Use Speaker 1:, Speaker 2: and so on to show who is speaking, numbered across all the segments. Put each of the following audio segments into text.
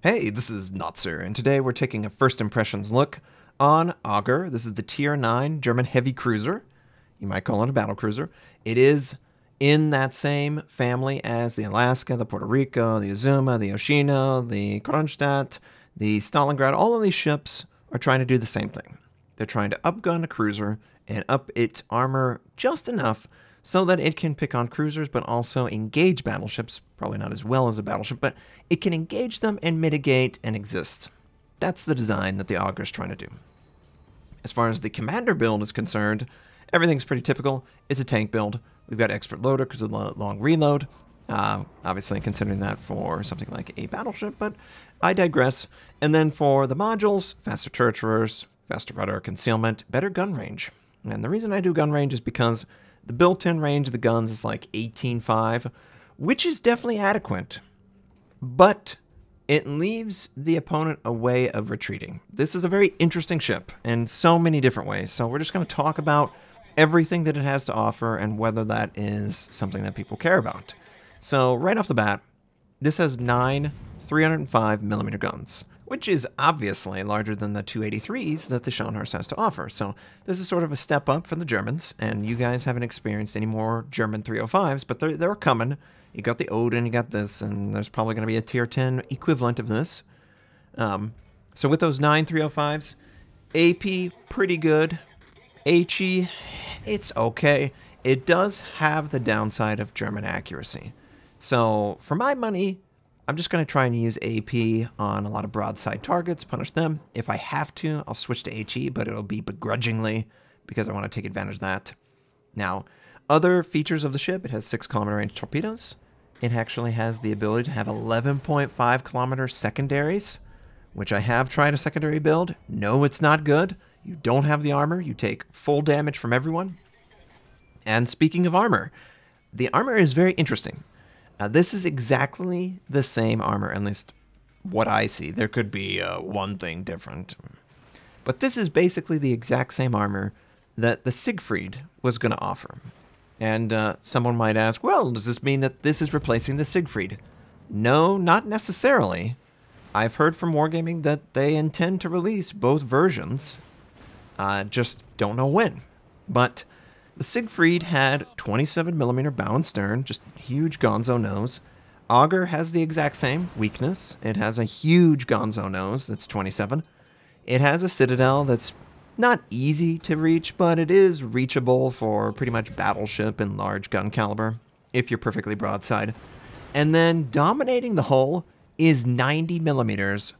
Speaker 1: Hey, this is Notser, and today we're taking a first impressions look on Agir. This is the Tier 9 German heavy cruiser. You might call it a battle cruiser. It is in that same family as the Alaska, the Puerto Rico, the Azuma, the Yoshino, the Kronstadt, the Stalingrad. All of these ships are trying to do the same thing. They're trying to upgun a cruiser and up its armor just enough so that it can pick on cruisers but also engage battleships, probably not as well as a battleship, but it can engage them and mitigate and exist. That's the design that the Agir is trying to do. As far as the commander build is concerned, everything's pretty typical. It's a tank build. We've got expert loader because of the long reload. Obviously considering that for something like a battleship, but I digress. And then for the modules, faster turret traverse, faster rudder concealment, better gun range. And the reason I do gun range is because the built-in range of the guns is like 18.5, which is definitely adequate, but it leaves the opponent a way of retreating. This is a very interesting ship in so many different ways, so we're just going to talk about everything that it has to offer and whether that is something that people care about. So right off the bat, this has 9 305mm guns, which is obviously larger than the 283s that the Scharnhorst has to offer. So this is sort of a step up for the Germans, and you guys haven't experienced any more German 305s, but they're coming. You got the Odin, you got this, and there's probably going to be a tier 10 equivalent of this. So with those 9 305s, AP, pretty good. HE, it's okay. It does have the downside of German accuracy. So for my money, I'm just going to try and use AP on a lot of broadside targets, punish them. If I have to, I'll switch to HE, but it'll be begrudgingly because I want to take advantage of that. Now, other features of the ship, it has 6-kilometer range torpedoes. It actually has the ability to have 11.5-kilometer secondaries, which I have tried a secondary build. No, it's not good. You don't have the armor. You take full damage from everyone. And speaking of armor, the armor is very interesting. This is exactly the same armor, at least what I see. There could be one thing different. But this is basically the exact same armor that the Siegfried was going to offer. And someone might ask, well, does this mean that this is replacing the Siegfried? No, not necessarily. I've heard from Wargaming that they intend to release both versions. Just don't know when. But the Siegfried had 27mm bow and stern, just huge gonzo nose. Agir has the exact same weakness. It has a huge gonzo nose that's 27. It has a citadel that's not easy to reach, but it is reachable for pretty much battleship and large gun caliber, if you're perfectly broadside. And then dominating the hull is 90mm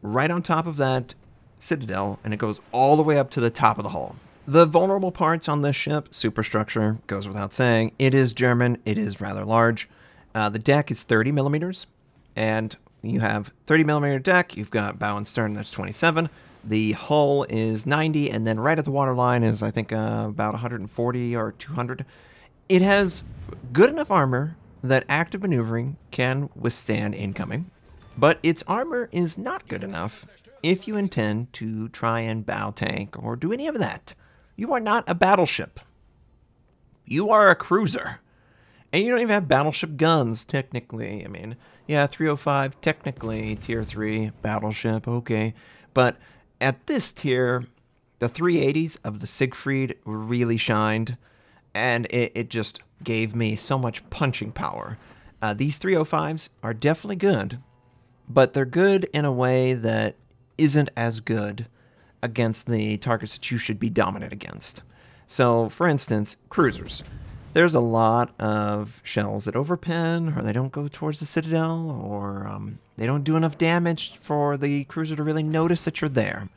Speaker 1: right on top of that citadel, and it goes all the way up to the top of the hull. The vulnerable parts on this ship, superstructure, goes without saying. It is German. It is rather large. The deck is 30mm, and you have 30mm deck. You've got bow and stern, that's 27. The hull is 90, and then right at the waterline is, I think, about 140 or 200. It has good enough armor that active maneuvering can withstand incoming, but its armor is not good enough if you intend to try and bow tank or do any of that. You are not a battleship. You are a cruiser. And you don't even have battleship guns, technically. I mean, yeah, 305, technically, tier 3, battleship, okay. But at this tier, the 380s of the Siegfried really shined, and it just gave me so much punching power. These 305s are definitely good, but they're good in a way that isn't as good against the targets that you should be dominant against. So, for instance, cruisers. There's a lot of shells that overpen, or they don't go towards the citadel, or they don't do enough damage for the cruiser to really notice that you're there.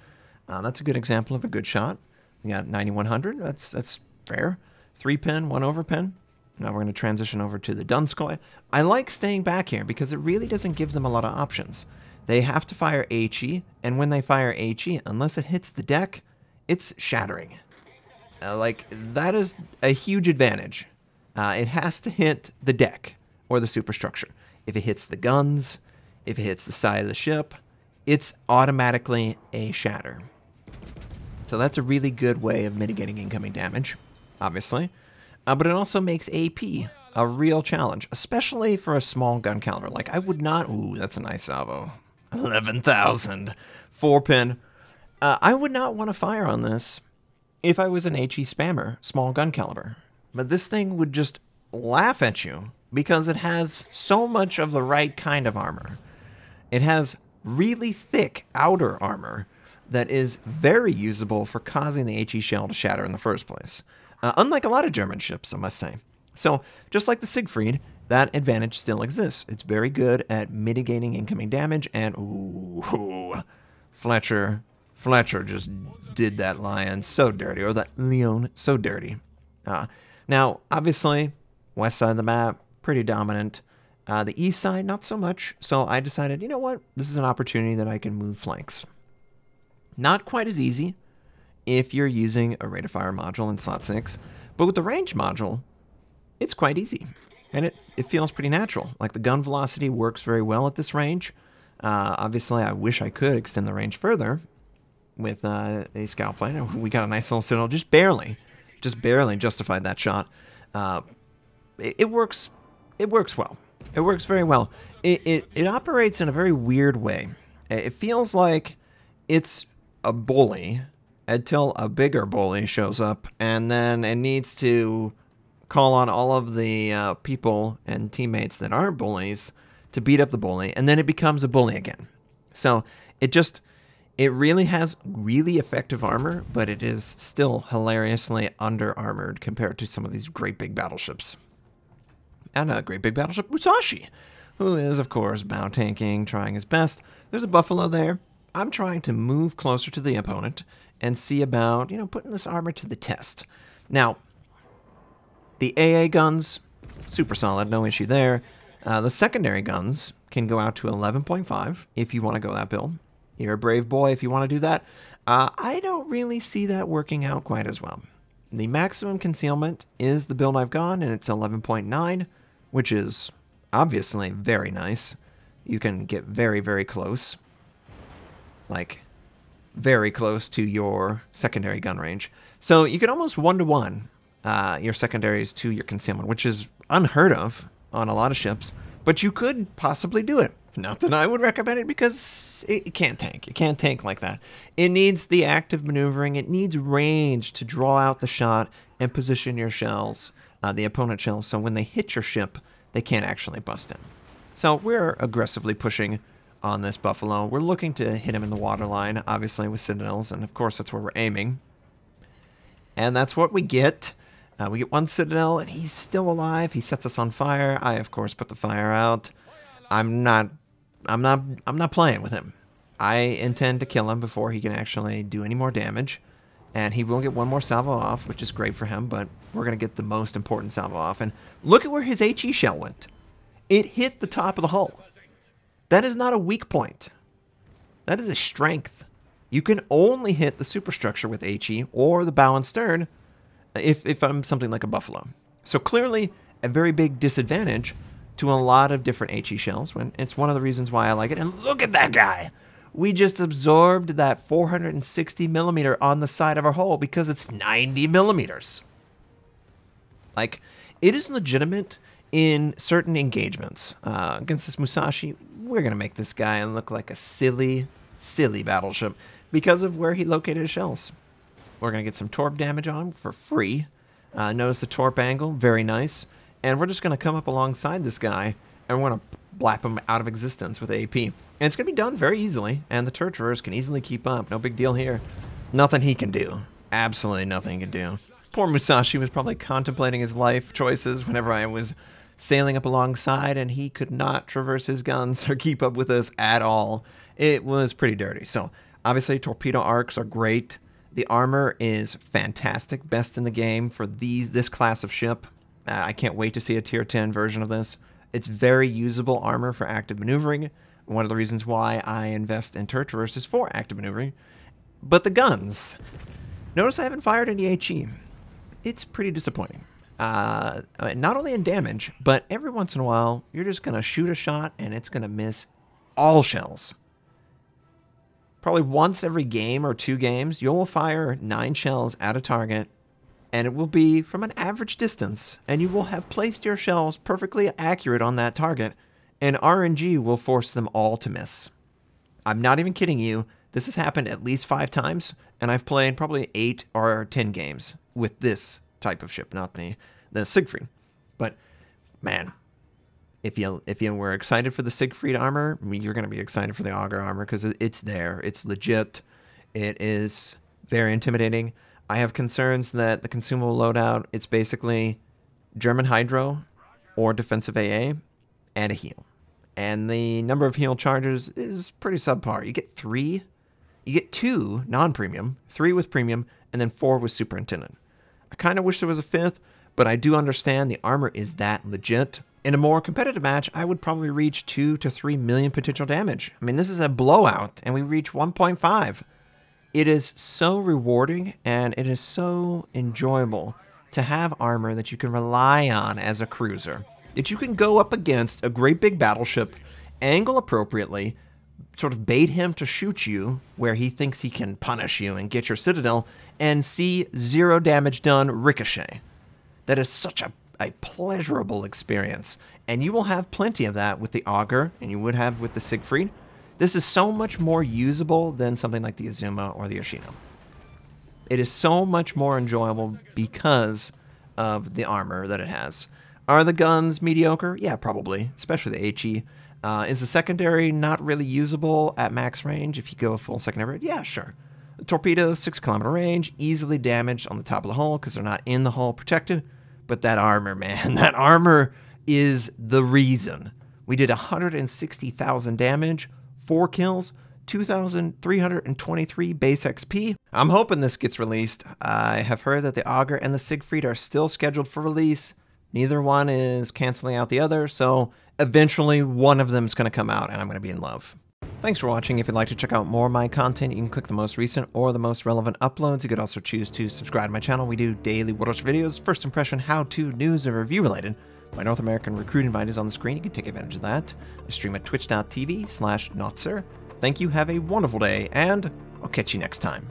Speaker 1: That's a good example of a good shot. We got 9100. That's fair. 3-pin, 1 overpen. Now we're going to transition over to the Donskoy. I like staying back here because it really doesn't give them a lot of options. They have to fire HE, and when they fire HE, unless it hits the deck, it's shattering. That is a huge advantage. It has to hit the deck or the superstructure. If it hits the guns, if it hits the side of the ship, it's automatically a shatter. So that's a really good way of mitigating incoming damage, obviously. But it also makes AP a real challenge, especially for a small gun caliber. Like, I would not... Ooh, that's a nice salvo. 11,000. 4-pin. I would not want to fire on this if I was an HE spammer, small gun caliber. But this thing would just laugh at you because it has so much of the right kind of armor. It has really thick outer armor that is very usable for causing the HE shell to shatter in the first place. Unlike a lot of German ships, I must say. So, just like the Siegfried, that advantage still exists. It's very good at mitigating incoming damage, and ooh, Fletcher just did that lion so dirty, or that Leon so dirty. Now, obviously, west side of the map, pretty dominant. The east side, not so much. So I decided, you know what? This is an opportunity that I can move flanks. Not quite as easy if you're using a rate of fire module in slot 6, but with the range module, it's quite easy. And it feels pretty natural. Like the gun velocity works very well at this range. Obviously, I wish I could extend the range further with a scout plane. We got a nice little signal, just barely justified that shot. It works well. It works very well. It operates in a very weird way. It feels like it's a bully until a bigger bully shows up, and then it needs to call on all of the people and teammates that aren't bullies to beat up the bully, and then it becomes a bully again. So it really has really effective armor, but it is still hilariously under-armored compared to some of these great big battleships. And a great big battleship, Musashi, who is, of course, bow tanking, trying his best. There's a buffalo there. I'm trying to move closer to the opponent and see about, putting this armor to the test. Now, the AA guns, super solid, no issue there. The secondary guns can go out to 11.5 if you want to go that build. You're a brave boy if you want to do that. I don't really see that working out quite as well. The maximum concealment is the build I've gone, and it's 11.9, which is obviously very nice. You can get very, very close. Like, very close to your secondary gun range. So you can almost one-to-one your secondaries to your concealment, which is unheard of on a lot of ships, but you could possibly do it. Not that I would recommend it, because it can't tank. It can't tank like that. It needs the active maneuvering. It needs range to draw out the shot and position your shells, the opponent shells, so when they hit your ship, they can't actually bust in. So we're aggressively pushing on this Buffalo. We're looking to hit him in the waterline, obviously with Citadels, and of course that's where we're aiming. And that's what we get. We get one Citadel, and he's still alive. He sets us on fire. I, of course, put the fire out. I'm not playing with him. I intend to kill him before he can actually do any more damage. And he will get one more salvo off, which is great for him, but we're going to get the most important salvo off. And look at where his HE shell went. It hit the top of the hull. That is not a weak point. That is a strength. You can only hit the superstructure with HE or the bow and stern if I'm something like a Buffalo. So clearly a very big disadvantage to a lot of different HE shells. When it's one of the reasons why I like it. And look at that guy. We just absorbed that 460 millimeter on the side of our hull because it's 90 millimeters. Like, it is legitimate in certain engagements. Against this Musashi, we're going to make this guy look like a silly, silly battleship because of where he located his shells. We're going to get some torp damage on him for free. Notice the torp angle, very nice. And we're just going to come up alongside this guy, and we're going to blap him out of existence with AP. And it's going to be done very easily, and the Torturers can easily keep up. No big deal here. Nothing he can do. Absolutely nothing he can do. Poor Musashi was probably contemplating his life choices whenever I was sailing up alongside, and he could not traverse his guns or keep up with us at all. It was pretty dirty. So, obviously, torpedo arcs are great. The armor is fantastic. Best in the game for this class of ship. I can't wait to see a tier 10 version of this. It's very usable armor for active maneuvering. One of the reasons why I invest in Torturers is for active maneuvering. But the guns. Notice I haven't fired any HE. It's pretty disappointing. Not only in damage, but every once in a while, you're just going to shoot a shot and it's going to miss all shells. Probably once every game or 2 games, you'll fire 9 shells at a target, and it will be from an average distance, and you will have placed your shells perfectly accurate on that target, and RNG will force them all to miss. I'm not even kidding you. This has happened at least 5 times, and I've played probably 8 or 10 games with this type of ship, not the Siegfried. But man, if you were excited for the Siegfried armor, I mean, you're going to be excited for the Agir armor because it's there. It's legit. It is very intimidating. I have concerns that the consumable loadout, it's basically German Hydro or defensive AA and a heal. And the number of heal charges is pretty subpar. You get 3. You get 2 non-premium, 3 with premium, and then 4 with superintendent. I kind of wish there was a 5th, but I do understand the armor is that legit. In a more competitive match, I would probably reach 2 to 3 million potential damage. I mean, this is a blowout, and we reach 1.5. It is so rewarding, and it is so enjoyable to have armor that you can rely on as a cruiser. That you can go up against a great big battleship, angle appropriately, sort of bait him to shoot you where he thinks he can punish you and get your citadel, and see 0 damage done ricochet. That is such a pleasurable experience, and you will have plenty of that with the Agir, and you would have with the Siegfried. This is so much more usable than something like the Azuma or the Yoshino. It is so much more enjoyable because of the armor that it has. Are the guns mediocre? Yeah, probably, especially the HE. Is the secondary not really usable at max range if you go full secondary? Yeah, sure. The torpedo, 6-kilometer range, easily damaged on the top of the hull because they're not in the hull protected. But that armor, man, that armor is the reason. We did 160,000 damage, 4 kills, 2,323 base XP. I'm hoping this gets released. I have heard that the Agir and the Siegfried are still scheduled for release. Neither one is canceling out the other, so eventually one of them is going to come out and I'm going to be in love. Thanks for watching. If you'd like to check out more of my content, you can click the most recent or the most relevant uploads. You could also choose to subscribe to my channel. We do daily World War videos, first impression, how-to, news, and review related. My North American recruit invite is on the screen. You can take advantage of that. I stream at twitch.tv/Notser. Thank you, have a wonderful day, and I'll catch you next time.